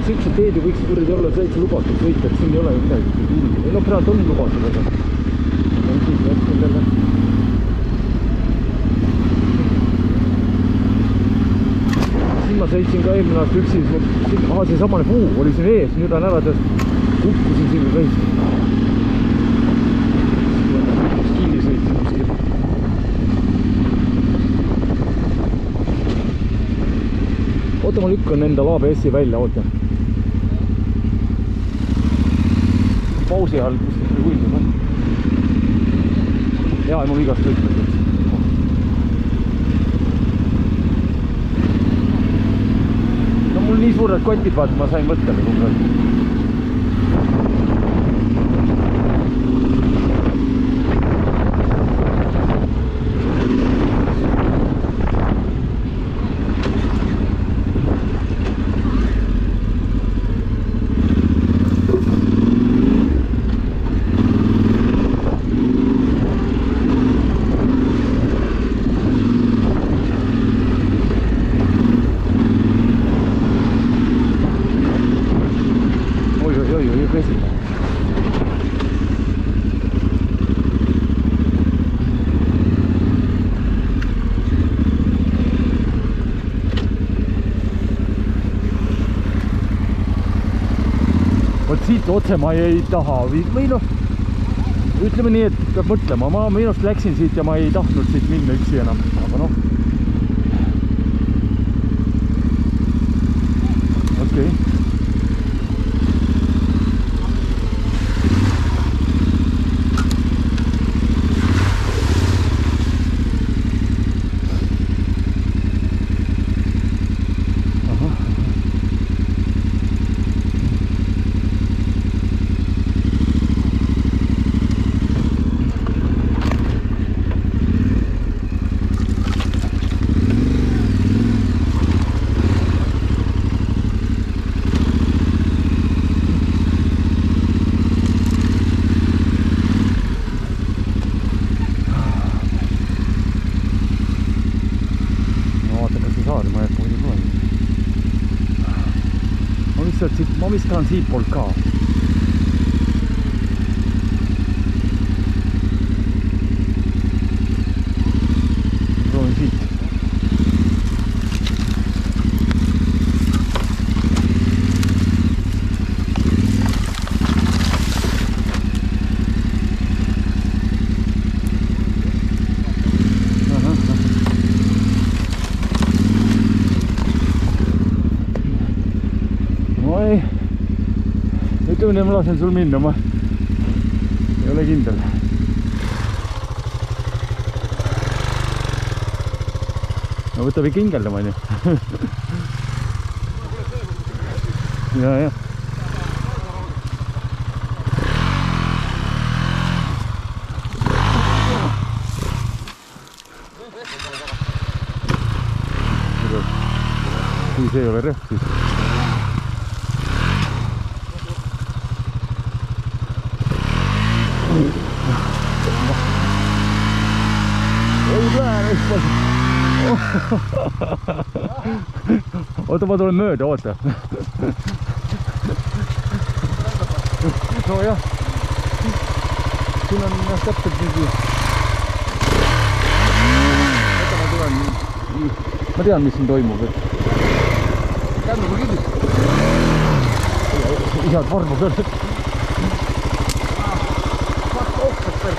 siuksed teed ju võiks kuradi olla täitsa lubatud sõita, et siin ei ole ju midagi. No praegu on lubatud, aga siis jätkul jälle. Siin ma sõitsin ka eelmine aasta üksi, see samane puu oli siin ees, nüüd on ära tõest, kukkusin siin reis. Skiili sõitsin kuskil. Oota, ma lükkan endal ABS-i välja, oota. Pausi all kuskil kuldub on. Jaa, ma vigast võtnud. No mul nii suured kotid vaata, ma sain võtta nagu praegu. Vot siit otse ma ei taha või noh, ütleme nii, et peab mõtlema, ma minust läksin siit ja ma ei tahtnud siit minna üksi enam, aga noh. Okei. Ma viskan siit poolt ka. Proovin siit. Ütleme, ma lasen sul minna, ma ei ole kindel. No võtab ikka hingeldama, nii. Ja. Kui see ei ole rehv, siis... Oota, ma tulen mööda, oota. No jah. Siin on täpselt nii. Oota, ma tulen. Ma tean, mis siin toimub. Käime kui kindlasti. Isad varmu peal. Vast oksad peal.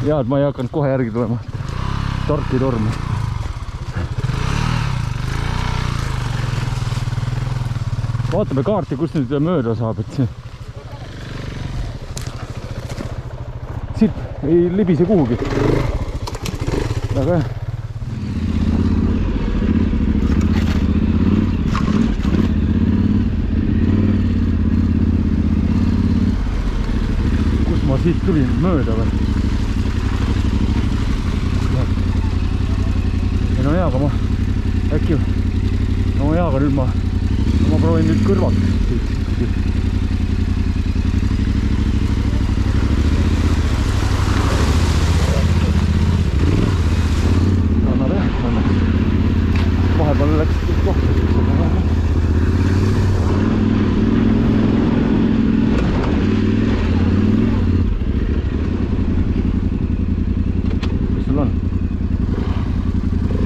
Ja, et ma ei hakanud kohe järgi tulema. Tarki tormi. Vaatame kaarti, kus nüüd mööda saab, et see... Siit ei libise kuhugi. Väga hea. Kus ma siit tulin mööda või? No hea, aga ma äkki, no jaa, aga nüüd ma proovin nüüd kõrvalt siit. annab jah, vahepeal läks kohta. mis sul on?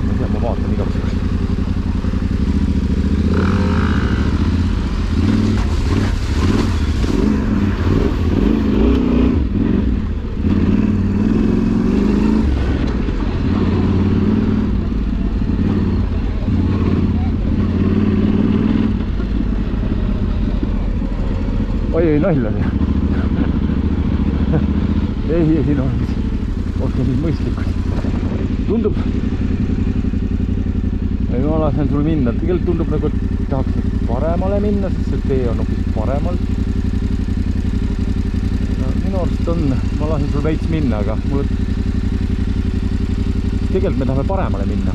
ma tean, ma vaatan igaks juhuks. Ei nalja ei, siin on olge siis mõistlikud. Tundub, ma lasen sul minna, tegelikult tundub nagu, et tahaks paremale minna, sest see tee on hoopis paremal. No, minu arust on, ma lasen sul veits minna, aga mulle tegelikult me tahame paremale minna.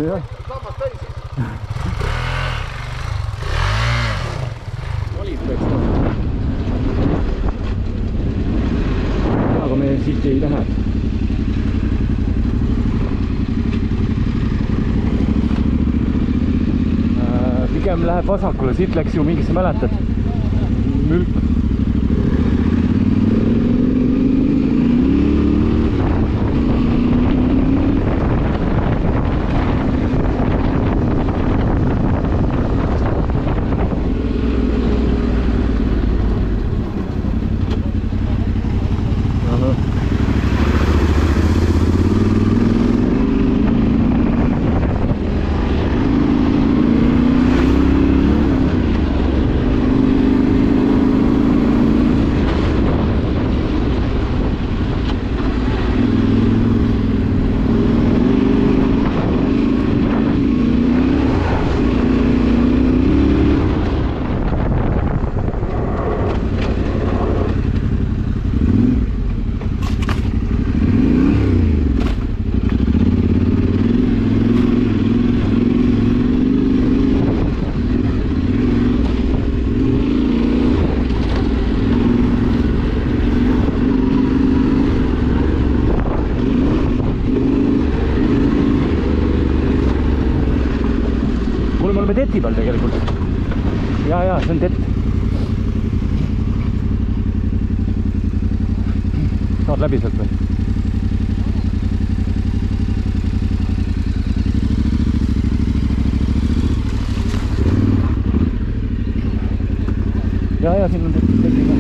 jah. Sammas täis. Olid peaks aga me siit ei lähe. Pigem läheb vasakule, siit läks ju mingi, sa mäletad, mülk. Me oleme teti peal tegelikult. Ja, see on tett. Saad läbi sealt või? Ja, siin on teti ka.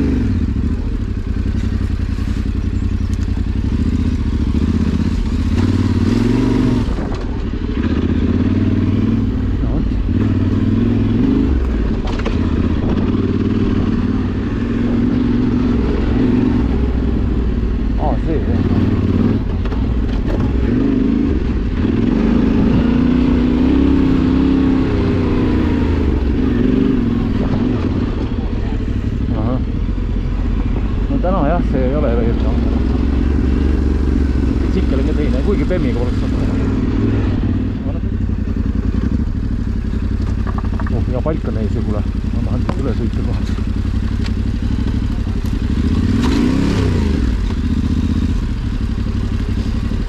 Täna jah, see ei ole tsikkel on ka teine, kuigi Bemmiga poleks ja palk on ees ja kuule, ma tahan siit üle sõita kohe.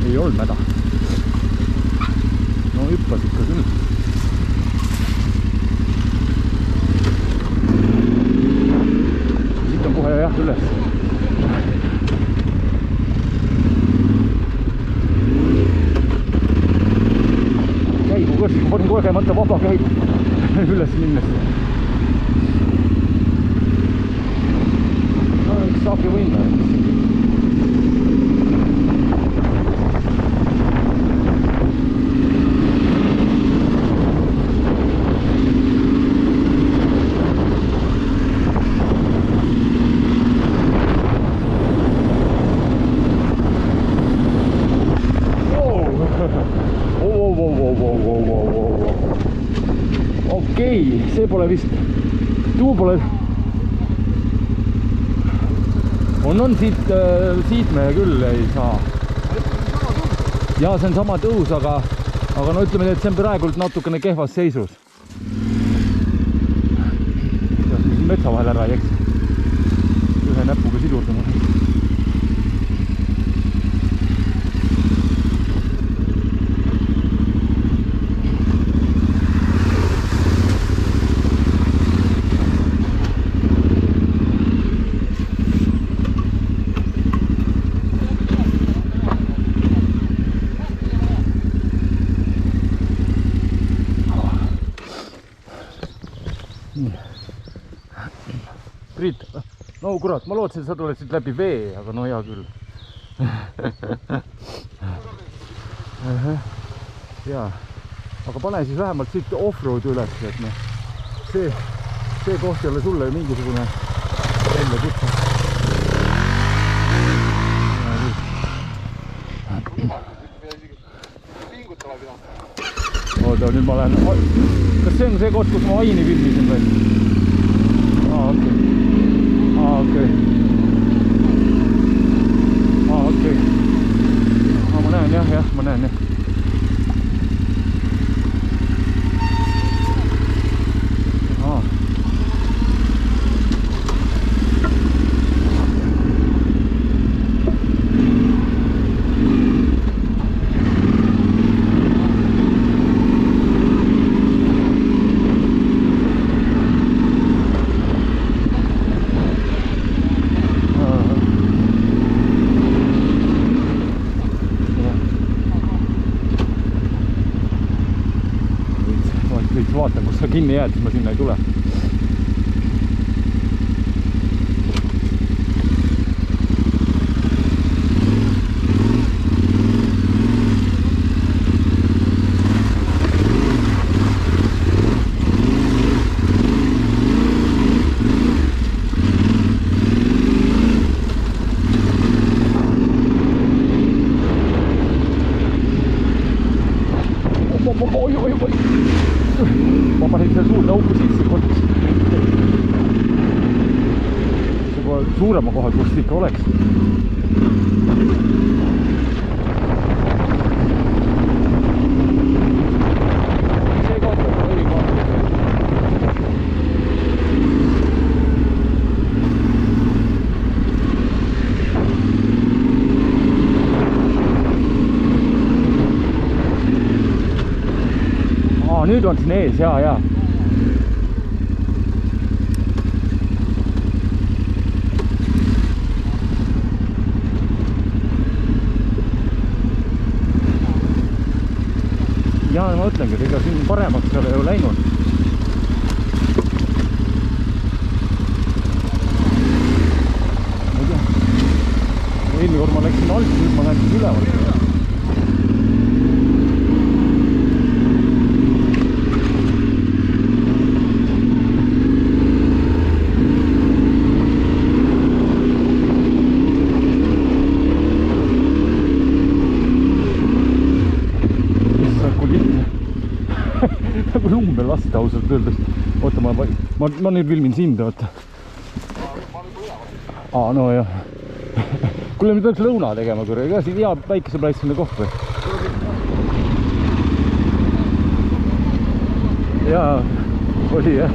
Ei olnud mäda. No hüppas ikka küll. Siit on kohe jah üles. Ma panin kogemata vaba käigu üles minnes. No, üks saabki võinda. Okei, see pole vist, tuu pole, on siit me küll ei saa. Ja see on sama tõus, aga no ütleme, et see on praegult natukene kehvas seisus. Kuidas me siin metsa vahel ära ei eks? Ühe näpuga sidurdama. Priit, no kurat, ma lootsin, et sa tuled siit läbi vee, aga no hea küll. Jaa, aga pane siis vähemalt siit off-road üles, et noh, see koht ei ole sulle mingisugune välja kutsa. Oota, nüüd ma lähen, kas see on see koht, kus ma aini filmisin või? Okei. Ma näen jah, ma näen jah. Vaatan, kus sa kinni jääd, siis ma sinna ei tule. Ma panin selle suurde auku sisse kodus. See suurema kohal, kus ikka oleks. See koht on õige koht. Nüüd on siin ees, jaa. Jaa, ma mõtlengi, et ega siin paremaks ei ole ju läinud. Ma ei tea. Eelmine kord ma läksin alt, nüüd ma lähen siis üleval. Nagu lumbel lasta ausalt öeldes. Oota, ma nüüd filmin sind, oota. No jah. Kuule, nüüd peaks lõuna tegema, kui ega siin hea päikeseplaissine koht või? Jaa, oli jah.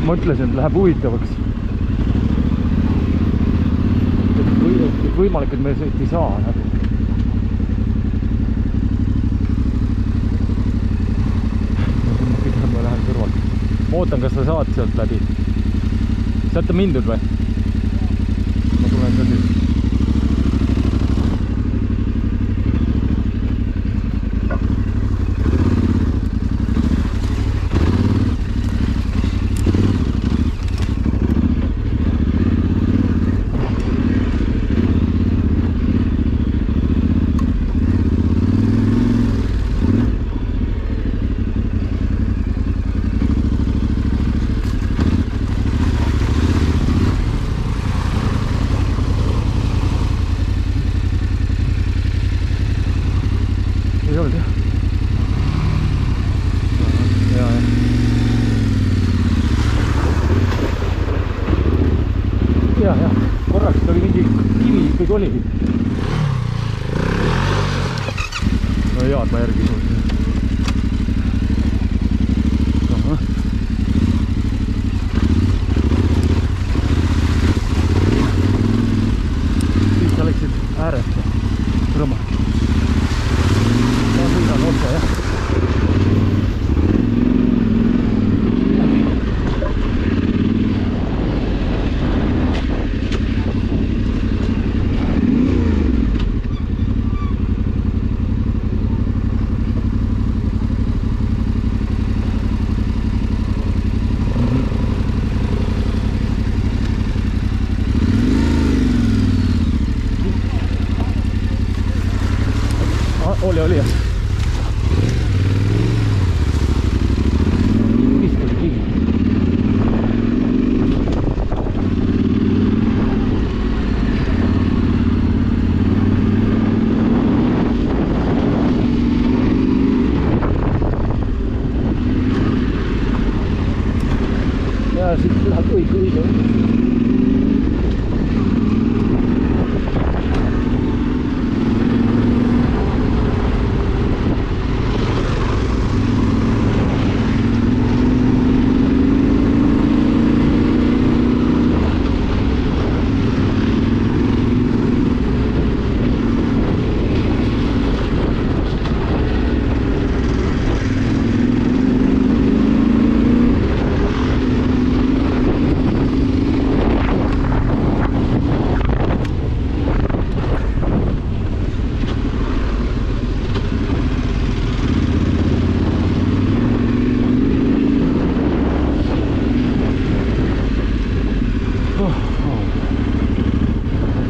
Ma ütlesin, et läheb huvitavaks. Et võimalik, et me siit ei saa. Ma lähen kõrvalt. Ootan, kas sa saad sealt läbi. Sealt on mindud või? Ma tulen on ka siin. Ei olnud jah. Ja. Korraks oli mingi kivi ikkagi oli. No head ma järgi suutsin. Siis sa läksid äärest Rõma. Ma sõidan otse jah. Oli jah. Vist oli kivi. Ja siit läheb õige.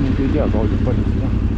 Nüüd ei tea, kui palju seda.